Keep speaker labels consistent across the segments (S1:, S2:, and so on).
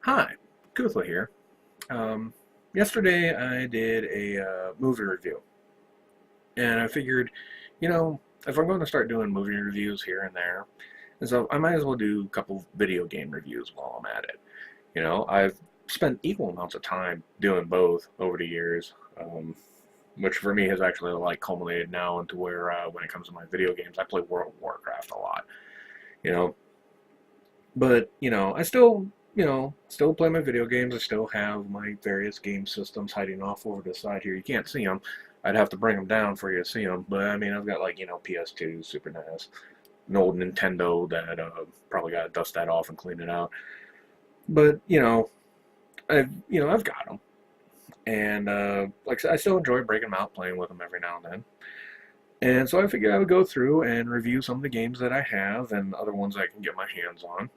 S1: Hi, Cuthla here. Yesterday I did a movie review, and I figured, you know, if I'm going to start doing movie reviews here and there, and so I might as well do a couple video game reviews while I'm at it. I've spent equal amounts of time doing both over the years, which for me has actually like culminated now into where when it comes to my video games, I play World of Warcraft a lot. You know, But, I still play my video games. I still have my various game systems hiding off over the side here. You can't see them. I'd have to bring them down for you to see them. But, I mean, I've got, like, PS2, Super NES, an old Nintendo that probably got to dust that off and clean it out. But, I've got them. And, like I said, I still enjoy breaking them out, playing with them every now and then. And so I figured I would go through and review some of the games that I have and other ones I can get my hands on.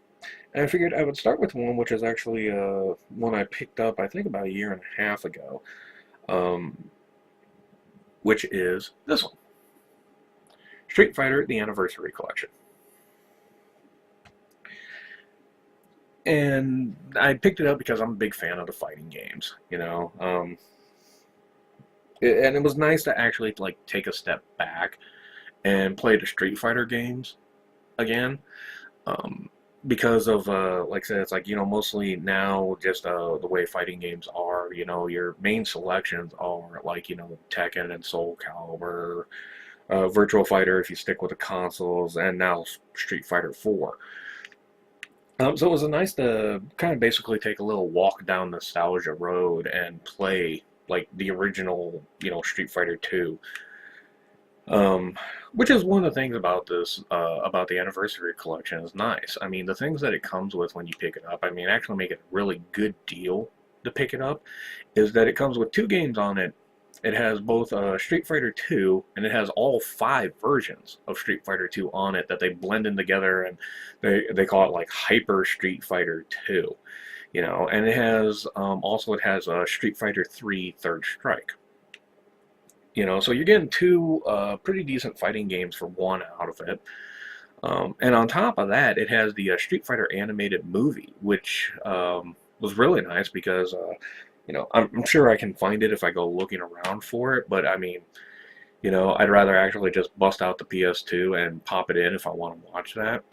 S1: And I figured I would start with one which is actually one I picked up, I think, about a year and a half ago, um, which is this one, Street Fighter: The Anniversary Collection. And I picked it up because I'm a big fan of the fighting games, and it was nice to actually like take a step back and play the Street Fighter games again. Um, because of like I said, it's like mostly now just the way fighting games are. Your main selections are like Tekken and Soul Calibur, Virtual Fighter if you stick with the consoles, and now Street Fighter 4. So it was nice to kind of basically take a little walk down nostalgia road and play like the original Street Fighter 2. Um, which is one of the things about this, about the anniversary collection is nice. I mean, the things that it comes with when you pick it up, I mean, actually make it a really good deal to pick it up, is that it comes with two games on it. It has both Street Fighter 2, and it has all five versions of Street Fighter 2 on it that they blend in together, and they call it like Hyper Street Fighter 2. And it has Street Fighter 3 Third Strike. So you're getting two pretty decent fighting games for one out of it. And on top of that, it has the Street Fighter animated movie, which was really nice because, I'm sure I can find it if I go looking around for it. But I mean, I'd rather actually just bust out the PS2 and pop it in if I want to watch that.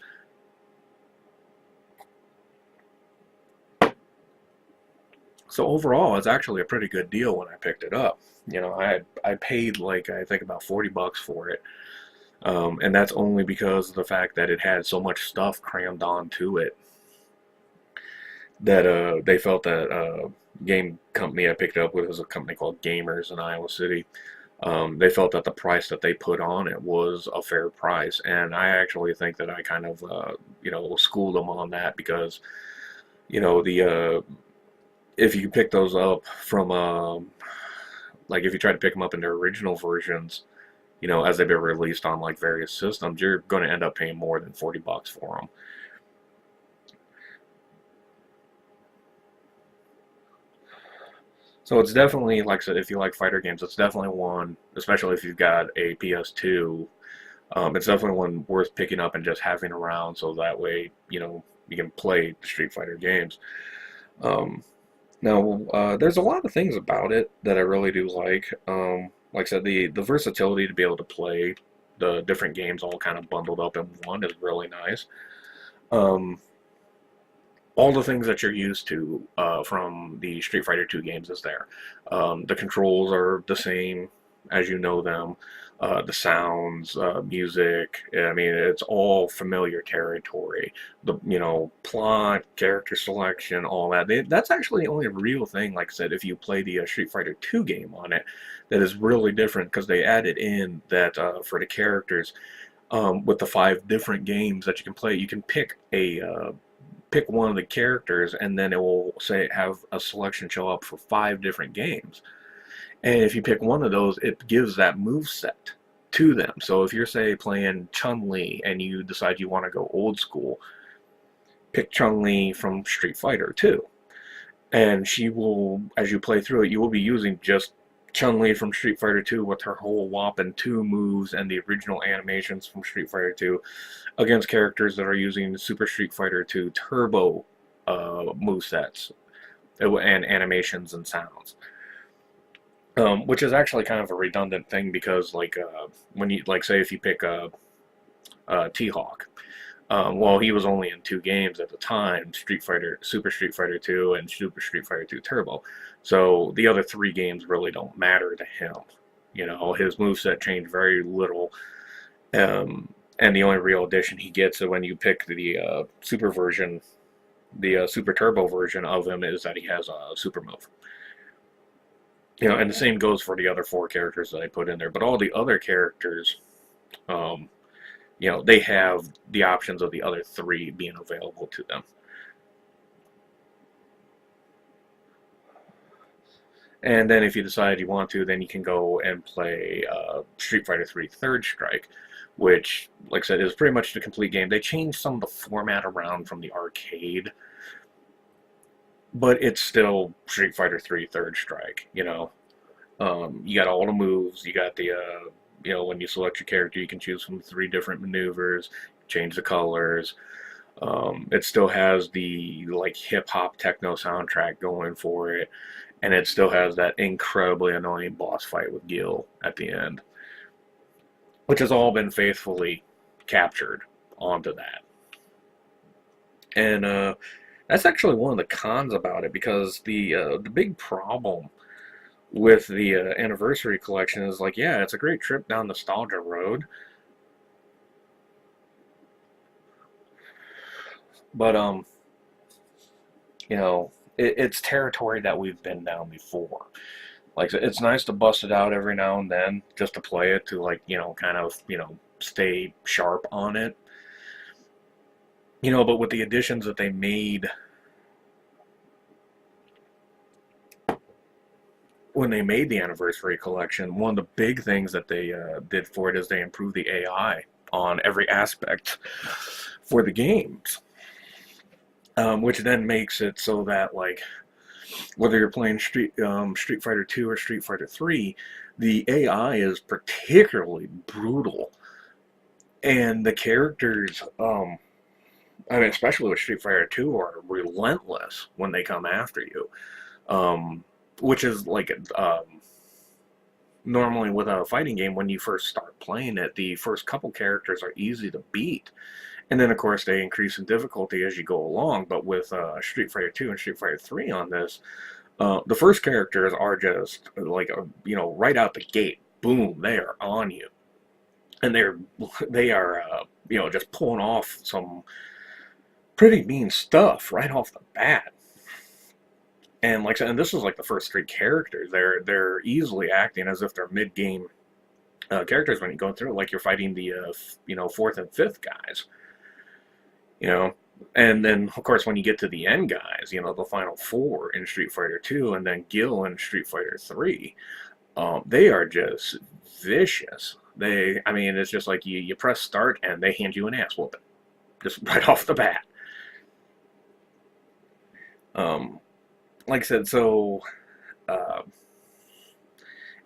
S1: So overall, it's actually a pretty good deal when I picked it up. I paid like I think about $40 for it. And that's only because of the fact that it had so much stuff crammed onto it that they felt that game company I picked it up with was a company called Gamers in Iowa City. They felt that the price that they put on it was a fair price, and I actually think that I kind of schooled them on that because the if you pick those up from like if you try to pick them up in their original versions, as they've been released on like various systems, you're going to end up paying more than $40 for them. So it's definitely, like I said, if you like fighter games, it's definitely one, especially if you've got a PS2, it's definitely one worth picking up and just having around so that way, you can play the Street Fighter games. Um, there's a lot of things about it that I really do like. Like I said, the versatility to be able to play the different games all kind of bundled up in one is really nice. Um, all the things that you're used to from the Street Fighter 2 games is there. The controls are the same as you know them. The sounds, music, I mean, it's all familiar territory. The, plot, character selection, all that. That's actually the only real thing, like I said, if you play the Street Fighter 2 game on it, that is really different because they added in that for the characters, with the five different games that you can play, you can pick one of the characters, and then it will say have a selection show up for five different games. And if you pick one of those, it gives that move set to them. So if you're, say, playing Chun-Li and you decide you want to go old school, pick Chun-Li from Street Fighter 2. And she will, as you play through it, you will be using just Chun-Li from Street Fighter 2 with her whole whopping 2 moves and the original animations from Street Fighter 2 against characters that are using Super Street Fighter 2 Turbo movesets and animations and sounds. Which is actually kind of a redundant thing because, like, when you, like, say if you pick T-Hawk, well, he was only in two games at the time: Super Street Fighter 2 and Super Street Fighter 2 Turbo. So the other three games really don't matter to him. You know, his moveset changed very little, and the only real addition he gets when you pick the Super version, the Super Turbo version of him, is that he has a Super move. You know, and the same goes for the other four characters that I put in there. But all the other characters, um, you know, they have the options of the other three being available to them. And then if you decide you want to, then you can go and play Street Fighter 3 Third Strike, which, like I said, is pretty much the complete game. They changed some of the format around from the arcade, but it's still Street Fighter 3 Third Strike, you know. You got all the moves. You got the, you know, when you select your character, you can choose from three different maneuvers, change the colors. It still has the, like, hip hop techno soundtrack going for it, and it still has that incredibly annoying boss fight with Gil at the end, which has all been faithfully captured onto that. And that's actually one of the cons about it, because the big problem with the anniversary collection is, like, yeah, it's a great trip down nostalgia road, but you know, it's territory that we've been down before. Like, it's nice to bust it out every now and then just to play it, to, like, you know, kind of, you know, stay sharp on it. You know, but with the additions that they made when they made the anniversary collection, one of the big things that they did for it is they improved the AI on every aspect for the games, which then makes it so that, like, whether you're playing Street Fighter 2 or Street Fighter 3, the AI is particularly brutal, and the characters, I mean, especially with Street Fighter 2, are relentless when they come after you. Um, which is, like, normally with a fighting game, when you first start playing it, the first couple characters are easy to beat, and then of course they increase in difficulty as you go along. But with Street Fighter 2 and Street Fighter 3 on this, the first characters are just, like, you know, right out the gate, boom, they are on you, and they are you know, just pulling off some pretty mean stuff right off the bat. And, like, and this is like the first three characters. They're easily acting as if they're mid game characters when you go through, like you're fighting the you know, fourth and fifth guys. You know, and then of course when you get to the end guys, you know, the final four in Street Fighter 2, and then Gil in Street Fighter 3, they are just vicious. I mean, it's just like you press start and they hand you an ass whooping just right off the bat. Um, like I said, so uh,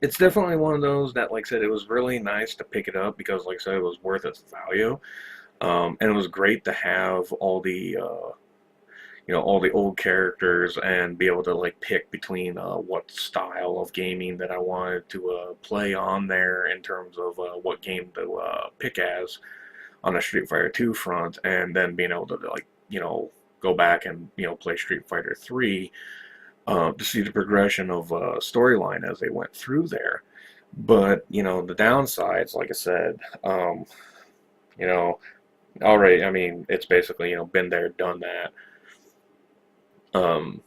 S1: it's definitely one of those that, like I said, it was really nice to pick it up because, like I said, it was worth its value. And it was great to have all the, you know, all the old characters and be able to, like, pick between what style of gaming that I wanted to play on there, in terms of what game to pick as on the Street Fighter 2 front, and then being able to, like, you know, go back and, you know, play Street Fighter 3 to see the progression of storyline as they went through there. But, you know, the downsides, like I said, you know, already, I mean, it's basically, you know, been there, done that. Um,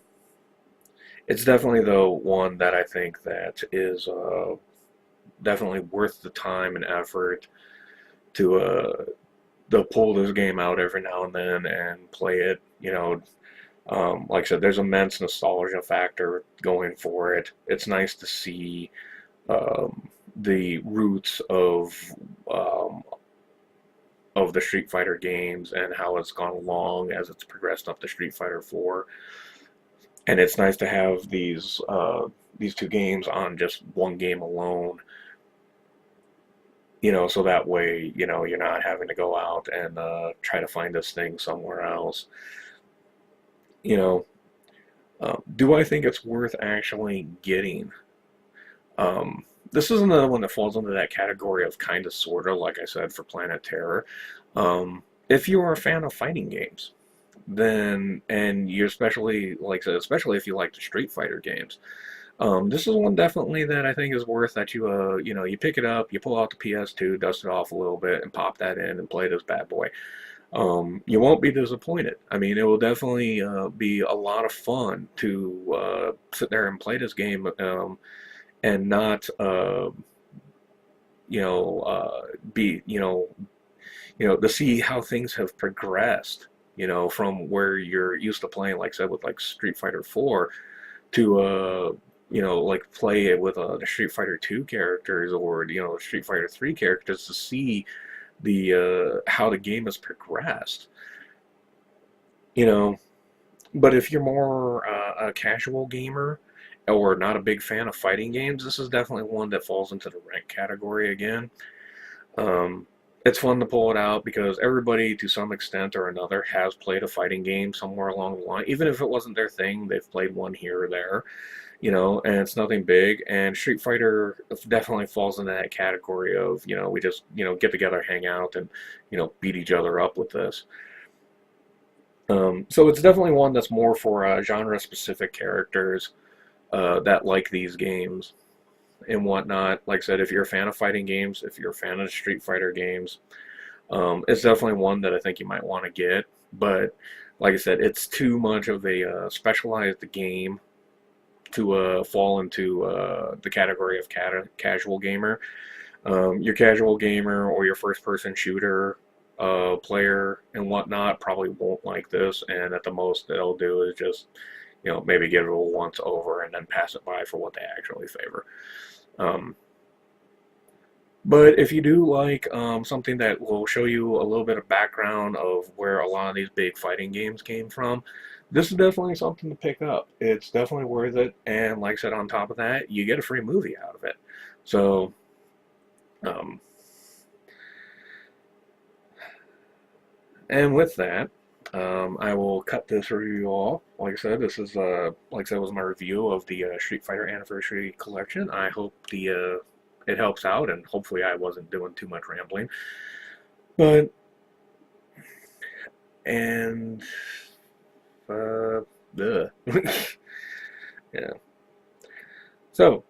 S1: it's definitely, though, one that I think that is definitely worth the time and effort to pull this game out every now and then and play it. You know, like I said, there's immense nostalgia factor going for it. It's nice to see the roots um, of the Street Fighter games and how it's gone along as it's progressed up to Street Fighter 4. And it's nice to have these two games on just one game alone. You know, so that way, you know, you're not having to go out and try to find this thing somewhere else. You know, do I think it's worth actually getting? This is another one that falls into that category of kind of, sort of, like I said, for Planet Terror. If you are a fan of fighting games, then, and you especially, like I said, especially if you like the Street Fighter games, this is one definitely that I think is worth that you pick it up, you pull out the PS2, dust it off a little bit, and pop that in and play this bad boy. You won't be disappointed. I mean, it will definitely be a lot of fun to sit there and play this game, and not, you know, be, to see how things have progressed, from where you're used to playing, like I said, with like Street Fighter 4 to, like play it with the Street Fighter 2 characters, or, Street Fighter 3 characters, to see the how the game has progressed, you know. But if you're more a casual gamer or not a big fan of fighting games, this is definitely one that falls into the rank category again. Um, it's fun to pull it out because everybody, to some extent or another, has played a fighting game somewhere along the line. Even if it wasn't their thing, they've played one here or there, and it's nothing big. And Street Fighter definitely falls into that category of, we just, get together, hang out, and, beat each other up with this. So it's definitely one that's more for genre-specific characters that like these games and whatnot. Like I said, if you're a fan of fighting games, if you're a fan of Street Fighter games, it's definitely one that I think you might want to get. But like I said, it's too much of a specialized game to fall into the category of casual gamer. Your casual gamer or your first-person shooter player and whatnot probably won't like this, and at the most they'll do is just, maybe give it a once over and then pass it by for what they actually favor. Um, but if you do like something that will show you a little bit of background of where a lot of these big fighting games came from, this is definitely something to pick up. It's definitely worth it, and like I said, on top of that, you get a free movie out of it. So, um, and with that, I will cut this review off. Like I said, this is like I said, was my review of the Street Fighter Anniversary Collection. I hope the it helps out, and hopefully I wasn't doing too much rambling. But and yeah. So,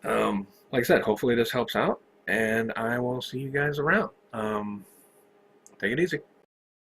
S1: like I said, hopefully this helps out, and I will see you guys around. Take it easy.